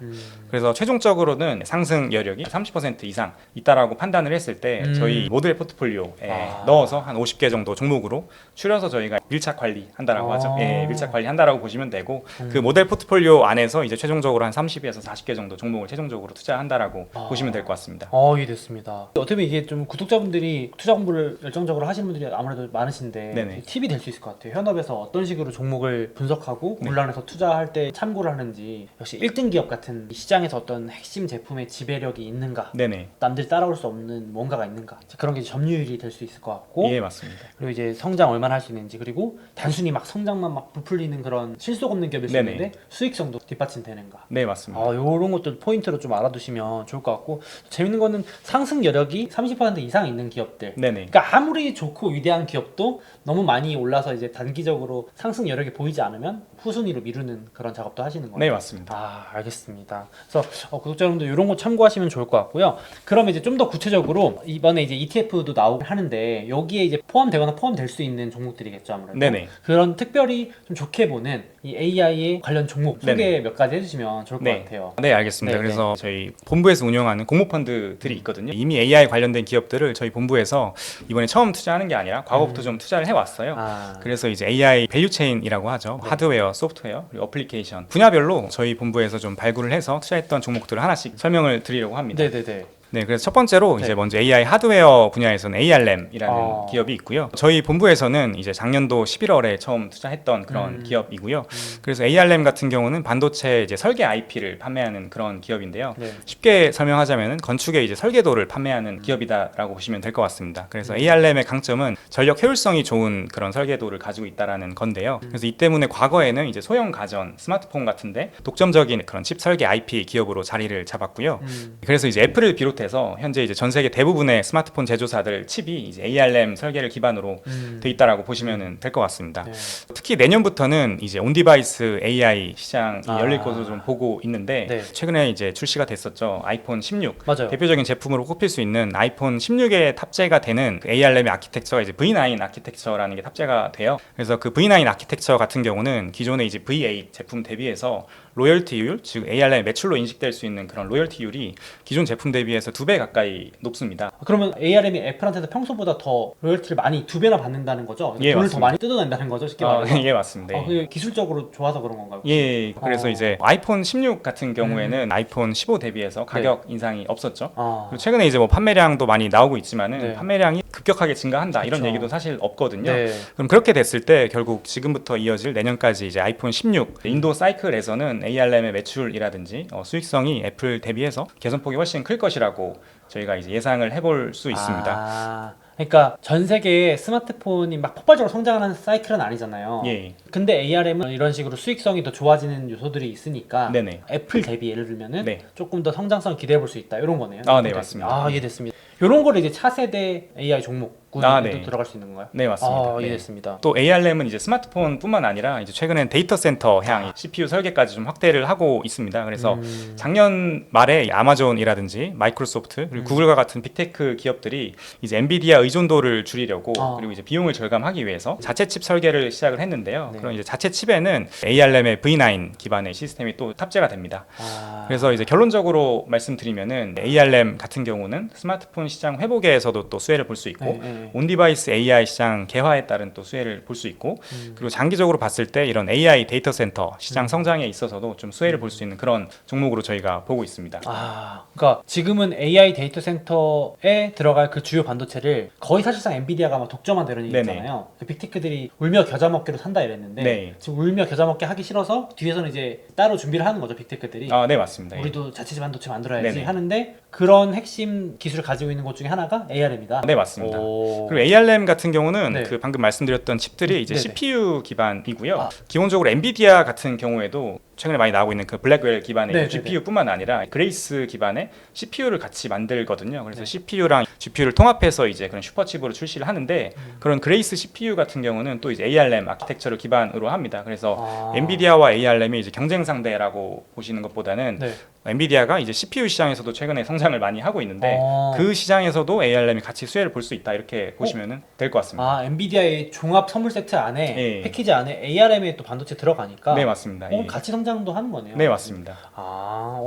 그래서 최종적으로는 상승 여력이 30% 이상 있다라고 판단을 했을 때 저희 모델 포트폴리오에 넣어서 한 50개 정도 종목으로 추려서 저희가 밀착 관리한다라고 하죠. 예, 밀착 관리한다라고 보시면 되고 그 모델 포트폴리오 안에서 이제 최종적으로 한 30에서 40개 정도 종목을 최종적으로 투자한다라고 보시면 될 것 같습니다. 이해됐습니다. 어떻게 보면 이게 좀 구독자분들이 투자 공부를 열정적으로 하시는 분들이 아무래도 많으신데 네네. 팁이 될 수 있을 것 같아요. 현업에서 어떤 식으로 종목을 분석하고 물란에서 투자할 때 참고를 하는지 역시 1등 기업 같은 시장에서 어떤 핵심 제품의 지배력이 있는가 네네. 남들이 따라올 수 없는 뭔가가 있는가 그런 게 점유율이 될 수 있을 것 같고 예, 맞습니다. 그리고 이제 성장 얼마나 할 수 있는지 그리고 단순히 막 성장만 막 부풀리는 그런 실속 없는 기업일 수 네네. 있는데 수익성도 뒷받침되는가 네, 맞습니다. 이런 것들 포인트로 좀 알아두시면 좋을 것 같고 재밌는 거는 상승 여력이 30% 이상 있는 기업들 네네. 그러니까 아무리 좋고 위대한 기업도 너무 많이 올라서 이제 단기적으로 상승 여력이 보이지 않으면 후순위로 미루는 그런 작업도 하시는 거예요. 네, 맞습니다. 알겠습니다. 그래서 구독자 여러분들 이런 거 참고하시면 좋을 것 같고요. 그러면 이제 좀 더 구체적으로 이번에 이제 ETF도 나오긴 하는데 여기에 이제 포함되거나 포함될 수 있는 종목들이겠죠 아무래도. 네네. 그런 특별히 좀 좋게 보는 이 AI의 관련 종목 소개 네네. 몇 가지 해주시면 좋을 것 네. 같아요. 네, 알겠습니다. 네, 그래서 저희 본부에서 운영하는 공모펀드들이 있거든요. 이미 AI 관련된 기업들을 저희 본부에서 이번에 처음 투자하는 게 아니라 과거부터 좀 투자를 해왔어요. 그래서 이제 AI 밸류체인이라고 하죠. 네. 하드웨어, 소프트웨어, 그리고 어플리케이션 분야별로 저희 본부에서 좀 발굴을 해서 투자했던 종목들을 하나씩 설명을 드리려고 합니다. 네네네. 네, 그래서 첫 번째로 네. 이제 먼저 AI 하드웨어 분야에서는 AR램이라는 기업이 있고요. 저희 본부에서는 이제 작년도 11월에 처음 투자했던 그런 기업이고요. 그래서 AR램 같은 경우는 반도체 이제 설계 IP를 판매하는 그런 기업인데요. 네. 쉽게 설명하자면은 건축의 이제 설계도를 판매하는 기업이다라고 보시면 될 것 같습니다. 그래서 AR램의 강점은 전력 효율성이 좋은 그런 설계도를 가지고 있다라는 건데요. 그래서 이 때문에 과거에는 이제 소형 가전, 스마트폰 같은데 독점적인 그런 칩 설계 IP 기업으로 자리를 잡았고요. 그래서 이제 애플을 비롯해서 현재 이제 전 세계 대부분의 스마트폰 제조사들 칩이 이제 AR램 설계를 기반으로 돼 있다라고 보시면 될 것 같습니다. 네. 특히 내년부터는 이제 온디바이스 AI 시장이 열릴 것으로 좀 보고 있는데 네. 최근에 이제 출시가 됐었죠. 아이폰 16 맞아요. 대표적인 제품으로 꼽힐 수 있는 아이폰 16에 탑재가 되는 그 AR램의 아키텍처가 이제 V9 아키텍처라는 게 탑재가 돼요. 그래서 그 V9 아키텍처 같은 경우는 기존의 이제 V8 제품 대비해서 로열티율, 즉 AR램의 매출로 인식될 수 있는 그런 로열티율이 기존 제품 대비해서 2배 가까이 높습니다. 그러면 ARM이 애플한테서 평소보다 더 로열티를 많이 2배나 받는다는 거죠? 예, 돈을 맞습니다. 더 많이 뜯어낸다는 거죠? 쉽게 말해서? 예, 맞습니다. 그게 기술적으로 좋아서 그런 건가요? 예, 그래서 이제 아이폰 16 같은 경우에는 아이폰 15 대비해서 가격 네. 인상이 없었죠. 아. 그리고 최근에 이제 뭐 판매량도 많이 나오고 있지만은 네. 판매량이 급격하게 증가한다 이런 그쵸. 얘기도 사실 없거든요. 네. 그럼 그렇게 됐을 때 결국 지금부터 이어질 내년까지 이제 아이폰 16 인도 사이클에서는 AR램의 매출이라든지 수익성이 애플 대비해서 개선폭이 훨씬 클 것이라고 저희가 이제 예상을 해볼 수 있습니다. 그러니까 전 세계에 스마트폰이 막 폭발적으로 성장하는 사이클은 아니잖아요. 예. 근데 ARM은 이런 식으로 수익성이 더 좋아지는 요소들이 있으니까 네네. 애플 대비 예를 들면은 네. 조금 더 성장성 기대해 볼 수 있다 이런 거네요. 네, 맞습니다. 이해됐습니다. 이런 거를 이제 차세대 AI 종목군에도 네. 들어갈 수 있는 건가요? 네, 맞습니다. 네. 이해됐습니다. 또 AR램은 이제 스마트폰뿐만 아니라 이제 최근엔 데이터 센터 향 CPU 설계까지 좀 확대를 하고 있습니다. 그래서 작년 말에 아마존이라든지 마이크로소프트 그리고 구글과 같은 빅테크 기업들이 이제 엔비디아 의존도를 줄이려고 그리고 이제 비용을 절감하기 위해서 자체 칩 설계를 시작을 했는데요. 네. 그럼 이제 자체 칩에는 AR램의 V9 기반의 시스템이 또 탑재가 됩니다. 그래서 이제 결론적으로 말씀드리면은 AR램 같은 경우는 스마트폰 시장 회복에서도 또 수혜를 볼 수 있고 온디바이스 AI 시장 개화에 따른 또 수혜를 볼 수 있고 그리고 장기적으로 봤을 때 이런 AI 데이터 센터 시장 성장에 있어서도 좀 수혜를 볼 수 있는 그런 종목으로 저희가 보고 있습니다. 그러니까 지금은 AI 데이터 센터에 들어갈 그 주요 반도체를 거의 사실상 엔비디아가 막 독점한다 이런 얘기 있잖아요. 빅테크들이 울며 겨자 먹기로 산다 이랬는데 네. 지금 울며 겨자 먹기 하기 싫어서 뒤에서는 이제 따로 준비를 하는 거죠, 빅테크들이. 네, 맞습니다. 우리도 자체적 반도체 만들어야지 네네. 하는데 그런 핵심 기술을 가지고 있는 곳 중에 하나가 ARM이다. 네, 맞습니다. 그리고 ARM 같은 경우는 네. 그 방금 말씀드렸던 칩들이 이제 네네. CPU 기반이고요. 기본적으로 엔비디아 같은 경우에도 최근에 많이 나오고 있는 그 블랙웰 기반의 네네네. GPU뿐만 아니라 그레이스 기반의 CPU를 같이 만들거든요. 그래서 CPU랑 GPU를 통합해서 이제 그런 슈퍼칩으로 출시를 하는데 그런 그레이스 CPU 같은 경우는 또 이제 ARM 아키텍처를 기반으로 합니다. 그래서 엔비디아와 ARM이 이제 경쟁 상대라고 보시는 것보다는 엔비디아가 이제 CPU 시장에서도 최근에 성장을 많이 하고 있는데 그 시장에서도 ARM이 같이 수혜를 볼 수 있다 이렇게 보시면 될 것 같습니다. 엔비디아의 종합 선물 세트 안에 패키지 안에 ARM에 또 반도체 들어가니까 네, 맞습니다. 같이 성장도 하는 거네요. 네, 맞습니다.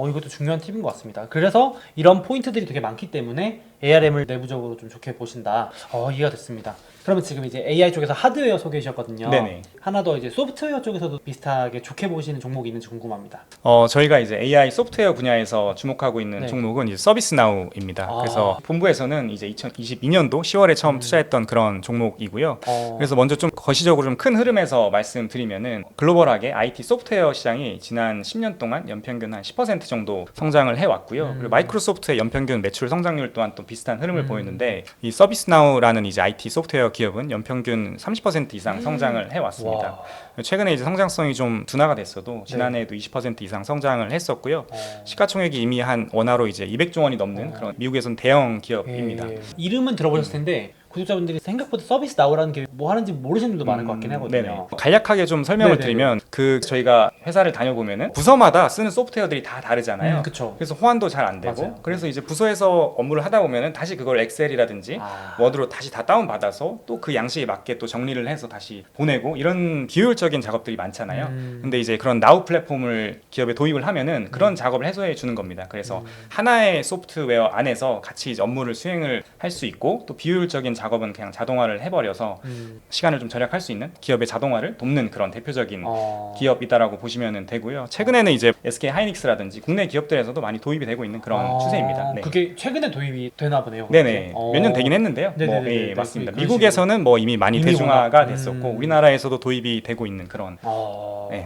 이것도 중요한 팁인 것 같습니다. 그래서 이런 포인트들이 되게 많기 때문에 ARM을 내부적으로 좀 좋게 보신다. 이해가 됐습니다. 그러면 지금 이제 AI 쪽에서 하드웨어 소개해 주셨거든요. 네네. 하나 더 이제 소프트웨어 쪽에서도 비슷하게 좋게 보시는 종목이 있는지 궁금합니다. 저희가 이제 AI 소프트웨어 분야에서 주목하고 있는 종목은 이제 서비스나우입니다. 그래서 본부에서는 이제 2022년도 10월에 처음 투자했던 그런 종목이고요. 그래서 먼저 좀 거시적으로 좀 큰 흐름에서 말씀드리면은 글로벌하게 IT 소프트웨어 시장이 지난 10년 동안 연평균 한 10% 정도 성장을 해왔고요. 그리고 마이크로소프트의 연평균 매출 성장률 또한 또 비슷한 흐름을 보였는데 이 서비스나우라는 이제 IT 소프트웨어 기업은 연평균 30% 이상 성장을 해왔습니다. 최근에 이제 성장성이 좀 둔화가 됐어도 지난해에도 20% 이상 성장을 했었고요. 시가총액이 이미 한 원화로 이제 200조 원이 넘는 그런 미국에선 대형 기업입니다. 이름은 들어보셨을 텐데 구독자분들이 생각보다 서비스 나우라는 게 뭐 하는지 모르시는 분도 많을 것 같긴 하거든요. 네네. 간략하게 좀 설명을 드리면 저희가 회사를 다녀보면은 부서마다 쓰는 소프트웨어들이 다 다르잖아요. 그쵸. 그래서 호환도 잘 안 되고 그래서 이제 부서에서 업무를 하다 보면은 다시 그걸 엑셀이라든지 워드로 다시 다 다운받아서 또 그 양식에 맞게 또 정리를 해서 다시 보내고 이런 비효율적인 작업들이 많잖아요. 근데 이제 그런 나우 플랫폼을 기업에 도입을 하면은 그런 작업을 해소해 주는 겁니다. 그래서 하나의 소프트웨어 안에서 같이 이제 업무를 수행을 할 수 있고 또 비효율적인 작업은 그냥 자동화를 해버려서 시간을 좀 절약할 수 있는 기업의 자동화를 돕는 그런 대표적인 기업이다라고 보시면 되고요. 최근에는 이제 SK 하이닉스라든지 국내 기업들에서도 많이 도입이 되고 있는 그런 추세입니다. 네. 그게 최근에 도입이 되나 보네요. 네네. 몇 년 되긴 했는데요. 네네네. 맞습니다. 그런 미국에서는 뭐 이미 많이 대중화가 됐었고 우리나라에서도 도입이 되고 있는 그런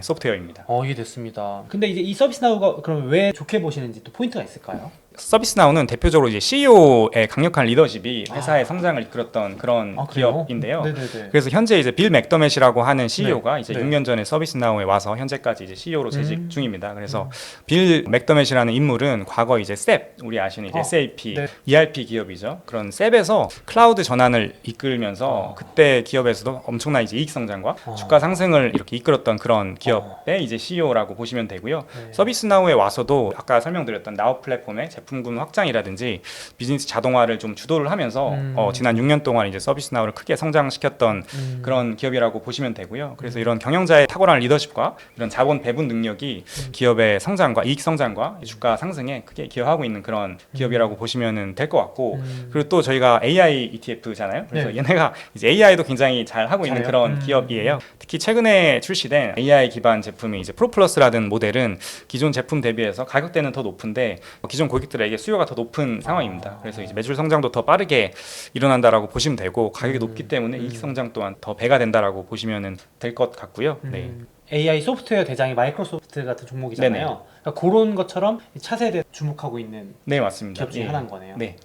소프트웨어입니다. 이해됐습니다. 근데 이제 이 서비스나우가 그럼 왜 좋게 보시는지 또 포인트가 있을까요? 서비스나우는 대표적으로 이제 CEO의 강력한 리더십이 회사의 성장을 이끌었던 그런 기업인데요. 네네네. 그래서 현재 이제 빌 맥더맷이라고 하는 CEO가 네. 이제 네. 6년 전에 서비스나우에 와서 현재까지 이제 CEO로 재직 중입니다. 그래서 빌 맥더맷이라는 인물은 과거 이제 셉 우리 아시는 이제 SAP, 네. ERP 기업이죠. 그런 셉에서 클라우드 전환을 이끌면서 그때 기업에서도 엄청난 이제 이익 성장과 주가 상승을 이렇게 이끌었던 그런 기업의 이제 CEO라고 보시면 되고요. 서비스나우에 와서도 아까 설명드렸던 나우 플랫폼의 제품군 확장이라든지 비즈니스 자동화를 좀 주도를 하면서 지난 6년 동안 이제 서비스나우를 크게 성장시켰던 그런 기업이라고 보시면 되고요. 그래서 이런 경영자의 탁월한 리더십과 이런 자본 배분 능력이 기업의 성장과 이익 성장과 주가 상승에 크게 기여하고 있는 그런 기업이라고 보시면 될 것 같고 그리고 또 저희가 AI ETF잖아요. 그래서 얘네가 이제 AI도 굉장히 잘 하고 있는 그런 기업이에요. 특히 최근에 출시된 AI 기반 제품이 이제 프로플러스라는 모델은 기존 제품 대비해서 가격대는 더 높은데 기존 고객들에게 수요가 더 높은 상황입니다. 그래서 이제 매출 성장도 더 빠르게 일어난다라고 보시면 되고 가격이 높기 때문에 이익 성장 또한 더 배가 된다라고 보시면 될 것 같고요. 네. AI 소프트웨어 대장이 마이크로소프트 같은 종목이잖아요. 그러니까 그런 것처럼 차세대 주목하고 있는 네, 맞습니다. 기업 중에 하나인 거네요. 네.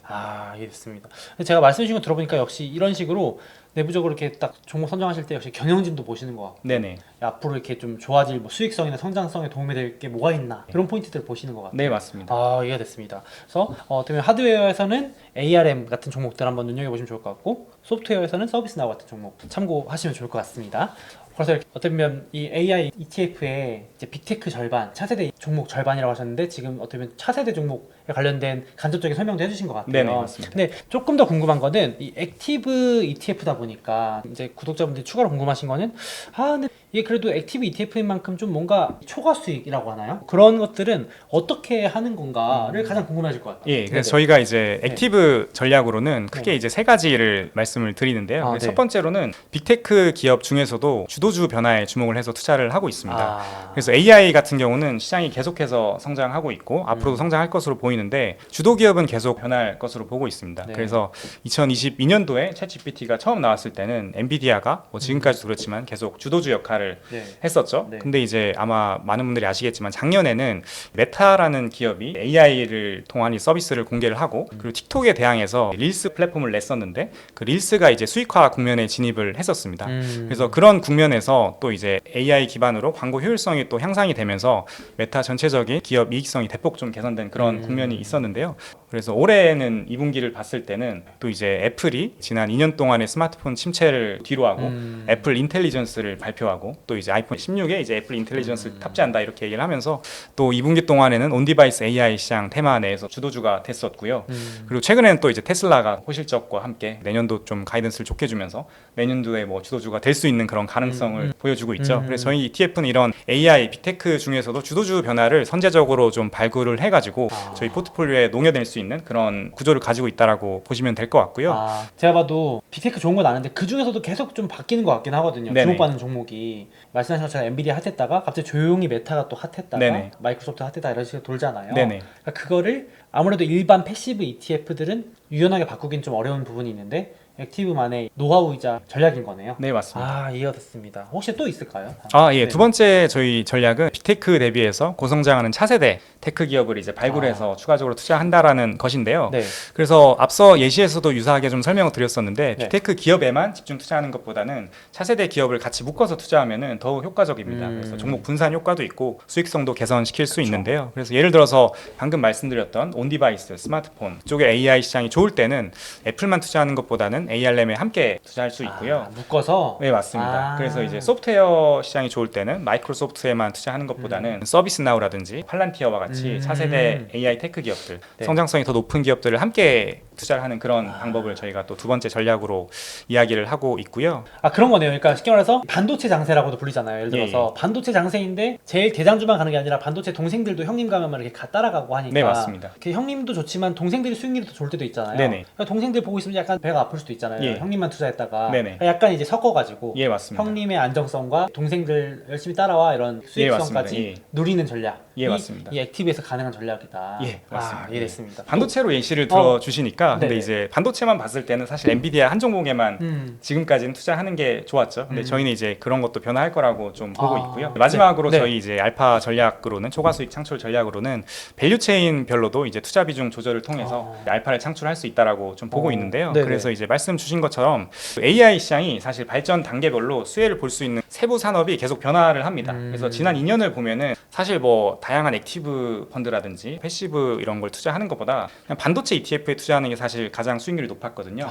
이해됐습니다. 제가 말씀 주신 거 들어보니까 역시 이런 식으로 내부적으로 이렇게 딱 종목 선정하실 때 역시 경영진도 보시는 것 같고 네네. 앞으로 이렇게 좀 좋아질 뭐 수익성이나 성장성에 도움이 될 게 뭐가 있나 그런 포인트들 보시는 것 같아요. 네, 맞습니다. 이해가 됐습니다. 그래서 어떻게 보면 하드웨어에서는 ARM 같은 종목들 한번 눈여겨보시면 좋을 것 같고 소프트웨어에서는 서비스나우 같은 종목 참고하시면 좋을 것 같습니다. 그래서 어떻게 보면 이 AI ETF의 이제 빅테크 절반, 차세대 종목 절반이라고 하셨는데 지금 어떻게 보면 차세대 종목 관련된 간접적인 설명도 해주신 것 같아요. 네네, 맞습니다. 근데 조금 더 궁금한 거는 이 액티브 ETF다 보니까 이제 구독자분들이 추가로 궁금하신 거는 근데 이게 그래도 액티브 ETF인 만큼 좀 뭔가 초과 수익이라고 하나요? 그런 것들은 어떻게 하는 건가를 가장 궁금하실 것 같아요. 예, 그래서 네네. 저희가 이제 액티브 전략으로는 크게 이제 세 가지를 말씀을 드리는데요. 네. 첫 번째로는 빅테크 기업 중에서도 주도주 변화에 주목을 해서 투자를 하고 있습니다. 그래서 AI 같은 경우는 시장이 계속해서 성장하고 있고 앞으로도 성장할 것으로 보이는데 주도 기업은 계속 변할 것으로 보고 있습니다. 네. 그래서 2022년도에 챗GPT가 처음 나왔을 때는 엔비디아가 뭐 지금까지도 그렇지만 계속 주도주 역할을 네. 했었죠. 네. 근데 이제 아마 많은 분들이 아시겠지만 작년에는 메타라는 기업이 AI를 통한 이 서비스를 공개를 하고 그리고 틱톡에 대항해서 릴스 플랫폼을 냈었는데 그 릴스가 이제 수익화 국면에 진입을 했었습니다. 그래서 그런 국면에서 또 이제 AI 기반으로 광고 효율성이 또 향상이 되면서 메타 전체적인 기업 이익성이 대폭 좀 개선된 그런 국면이 있었는데요. 그래서 올해는 2분기를 봤을 때는 또 이제 애플이 지난 2년 동안의 스마트폰 침체를 뒤로하고 애플 인텔리전스를 발표하고 또 이제 아이폰 16에 이제 애플 인텔리전스를 탑재한다 이렇게 얘기를 하면서 또 2분기 동안에는 온디바이스 AI 시장 테마 내에서 주도주가 됐었고요. 그리고 최근에는 또 이제 테슬라가 호실적과 함께 내년도 좀 가이던스를 좋게 주면서 내년도에 뭐 주도주가 될 수 있는 그런 가능성을 보여주고 있죠. 그래서 저희 ETF는 이런 AI 빅테크 중에서도 주도주 변화를 선제적으로 좀 발굴을 해가지고 저희 포트폴리오에 녹여낼 수 있는 그런 구조를 가지고 있다라고 보시면 될 것 같고요. 제가 봐도 빅테크 좋은 건 아는데 그 중에서도 계속 좀 바뀌는 것 같긴 하거든요. 네네. 주목받는 종목이 말씀하신 것처럼 엔비디아 핫했다가 갑자기 조용히 메타가 또 핫했다가 네네. 마이크로소프트 핫했다 이런 식으로 돌잖아요. 네네. 그러니까 그거를 아무래도 일반 패시브 ETF들은 유연하게 바꾸긴 좀 어려운 부분이 있는데 액티브만의 노하우이자 전략인 거네요. 네, 맞습니다. 이해가 됐습니다. 혹시 또 있을까요? 예. 네. 두 번째 저희 전략은 빅테크 대비해서 고성장하는 차세대 테크 기업을 이제 발굴해서 추가적으로 투자한다라는 것인데요. 네. 그래서 앞서 예시에서도 유사하게 좀 설명을 드렸었는데 네. 빅테크 기업에만 집중 투자하는 것보다는 차세대 기업을 같이 묶어서 투자하면은 더욱 효과적입니다. 그래서 종목 분산 효과도 있고 수익성도 개선시킬 수 있는데요. 그래서 예를 들어서 방금 말씀드렸던 온디바이스 스마트폰 쪽에 AI 시장이 좋을 때는 애플만 투자하는 것보다는 ARM에 함께 투자할 수 있고요. 묶어서? 네, 맞습니다. 그래서 이제 소프트웨어 시장이 좋을 때는 마이크로소프트에만 투자하는 것보다는 서비스나우라든지 팔란티어와 같이 차세대 AI 테크 기업들, 네. 성장성이 더 높은 기업들을 함께 투자를 하는 그런 방법을 저희가 또 두 번째 전략으로 이야기를 하고 있고요. 그런 거네요. 그러니까 쉽게 말해서 반도체 장세라고도 불리잖아요. 예를 들어서 예. 반도체 장세인데 제일 대장주만 가는 게 아니라 반도체 동생들도 형님 가면 막 이렇게 따라가고 하니까. 네, 맞습니다. 그 형님도 좋지만 동생들이 수익률이 더 좋을 때도 있잖아요. 네네. 그러니까 동생들 보고 있으면 약간 배가 아플 수도 있잖아요. 예. 형님만 투자했다가. 네네. 그러니까 약간 이제 섞어가지고 예, 맞습니다. 형님의 안정성과 동생들 열심히 따라와 이런 수익성까지 맞습니다. 예. 누리는 전략. 예, 맞습니다. 이 액티브에서 가능한 전략이다. 예, 맞습니다. 이해됐습니다. 반도체로 예시를 들어 주시니까 근데 네네. 이제 반도체만 봤을 때는 사실 엔비디아 한 종목에만 지금까지는 투자하는 게 좋았죠. 근데 저희는 이제 그런 것도 변화할 거라고 좀 보고 있고요. 마지막으로 네. 저희 이제 알파 전략으로는 초과 수익 창출 전략으로는 밸류 체인별로도 이제 투자 비중 조절을 통해서 알파를 창출할 수 있다라고 좀 보고 있는데요. 네네. 그래서 이제 말씀 주신 것처럼 AI 시장이 사실 발전 단계별로 수혜를 볼 수 있는 세부 산업이 계속 변화를 합니다. 그래서 지난 2년을 보면은 사실 뭐 다양한 액티브 펀드라든지 패시브 이런 걸 투자하는 것보다 그냥 반도체 ETF에 투자하는 게 사실 가장 수익률이 높았거든요.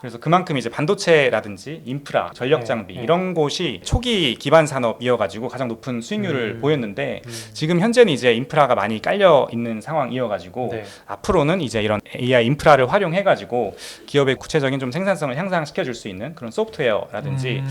그래서 그만큼 이제 반도체라든지 인프라, 전력 장비 이런 곳이 초기 기반 산업이어가지고 가장 높은 수익률을 보였는데 지금 현재는 이제 인프라가 많이 깔려 있는 상황이어가지고 네. 앞으로는 이제 이런 AI 인프라를 활용해가지고 기업의 구체적인 좀 생산성을 향상시켜줄 수 있는 그런 소프트웨어라든지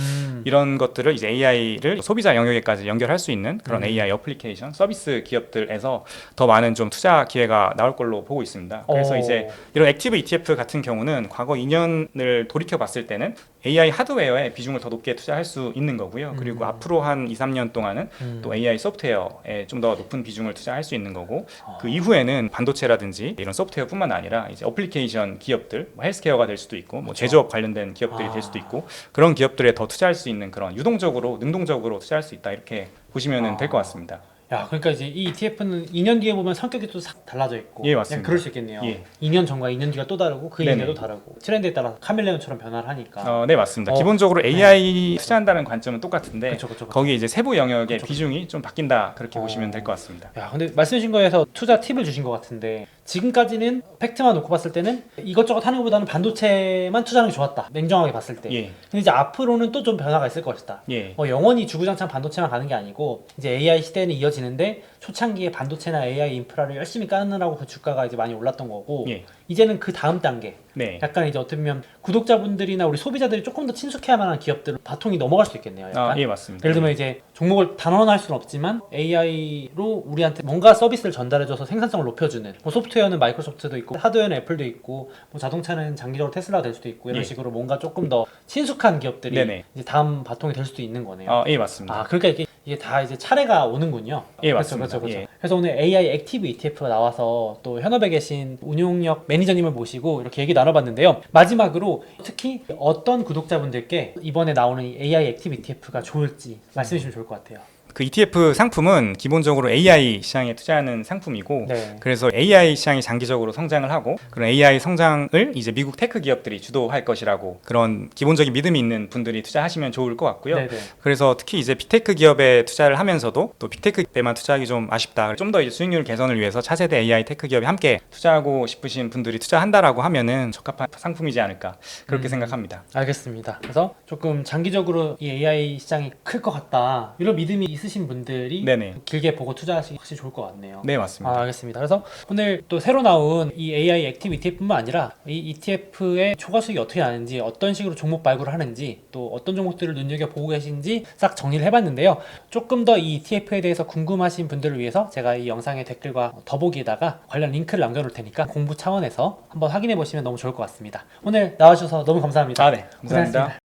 이런 것들을 이제 AI를 소비자 영역에까지 연결할 수 있는 그런 AI 어플리케이션 서비스 기업들에서 더 많은 좀 투자 기회가 나올 걸로 보고 있습니다. 그래서 이제 이런 액티브 ETF 같은 경우는 과거 2년을 돌이켜 봤을 때는 AI 하드웨어에 비중을 더 높게 투자할 수 있는 거고요. 그리고 앞으로 한 2, 3년 동안은 또 AI 소프트웨어에 좀 더 높은 비중을 투자할 수 있는 거고 그 이후에는 반도체라든지 이런 소프트웨어뿐만 아니라 이제 어플리케이션 기업들, 뭐 헬스케어가 될 수도 있고 뭐 제조업 관련된 기업들이 될 수도 있고 그런 기업들에 더 투자할 수 있는 그런 유동적으로 능동적으로 투자할 수 있다 이렇게 보시면 될 것 같습니다. 그러니까 이제 이 ETF는 2년 뒤에 보면 성격이 또 싹 달라져 있고. 예, 맞습니다. 그럴 수 있겠네요. 예. 2년 전과 2년 뒤가 또 다르고 그 2년 뒤도 다르고 트렌드에 따라 카멜레온처럼 변화를 하니까. 네, 맞습니다. 기본적으로 AI 투자한다는 관점은 똑같은데 그쵸. 거기 이제 세부 영역의 비중이 좀 바뀐다 그렇게 보시면 될 것 같습니다. 근데 말씀하신 거에서 투자 팁을 주신 것 같은데 지금까지는 팩트만 놓고 봤을 때는 이것저것 하는 것보다는 반도체만 투자하는 게 좋았다. 냉정하게 봤을 때. 예. 근데 이제 앞으로는 또 좀 변화가 있을 것이다. 예. 영원히 주구장창 반도체만 가는 게 아니고 이제 AI 시대는 이어지는데 초창기에 반도체나 AI 인프라를 열심히 까느라고 그 주가가 이제 많이 올랐던 거고 예. 이제는 그 다음 단계 네. 약간 이제 어떻게 보면 구독자분들이나 우리 소비자들이 조금 더 친숙해야 만한 기업들을 바통이 넘어갈 수 있겠네요. 약간. 예, 맞습니다. 예를 들면 이제 종목을 단언할 수는 없지만 AI로 우리한테 뭔가 서비스를 전달해줘서 생산성을 높여주는 뭐 소프트웨어는 마이크로소프트도 있고 하드웨어는 애플도 있고 뭐 자동차는 장기적으로 테슬라가 될 수도 있고 이런 예. 식으로 뭔가 조금 더 친숙한 기업들이 네네. 이제 다음 바통이 될 수도 있는 거네요. 예, 맞습니다. 그러니까 이게 다 이제 차례가 오는군요. 예, 그렇죠, 맞습니다. 그렇죠. 예. 그래서 오늘 AI 액티브 ETF가 나와서 또 현업에 계신 운용력 매니저님을 모시고 이렇게 얘기 나눠봤는데요. 마지막으로 특히 어떤 구독자분들께 이번에 나오는 이 AI 액티브 ETF가 좋을지 말씀해 주시면 좋을 것 같아요. 그 ETF 상품은 기본적으로 AI 시장에 투자하는 상품이고 네. 그래서 AI 시장이 장기적으로 성장을 하고 그런 AI 성장을 이제 미국 테크 기업들이 주도할 것이라고 그런 기본적인 믿음이 있는 분들이 투자하시면 좋을 것 같고요. 네네. 그래서 특히 이제 빅테크 기업에 투자를 하면서도 또 빅테크 때만 투자하기 좀 아쉽다. 좀 더 이제 수익률 개선을 위해서 차세대 AI 테크 기업이 함께 투자하고 싶으신 분들이 투자한다라고 하면은 적합한 상품이지 않을까 그렇게 생각합니다. 알겠습니다. 그래서 조금 장기적으로 이 AI 시장이 클 것 같다 이런 믿음이 있으신 분들이 네네. 길게 보고 투자하시기 확실히 좋을 것 같네요. 네, 맞습니다. 알겠습니다. 그래서 오늘 또 새로 나온 이 AI 액티브 ETF뿐만 아니라 이 ETF의 초과 수익이 어떻게 나는지 어떤 식으로 종목 발굴을 하는지 또 어떤 종목들을 눈여겨보고 계신지 싹 정리를 해봤는데요. 조금 더 이 ETF에 대해서 궁금하신 분들을 위해서 제가 이 영상의 댓글과 더보기에다가 관련 링크를 남겨놓을 테니까 공부 차원에서 한번 확인해 보시면 너무 좋을 것 같습니다. 오늘 나와주셔서 너무 감사합니다. 네. 감사합니다. 고생하셨습니다.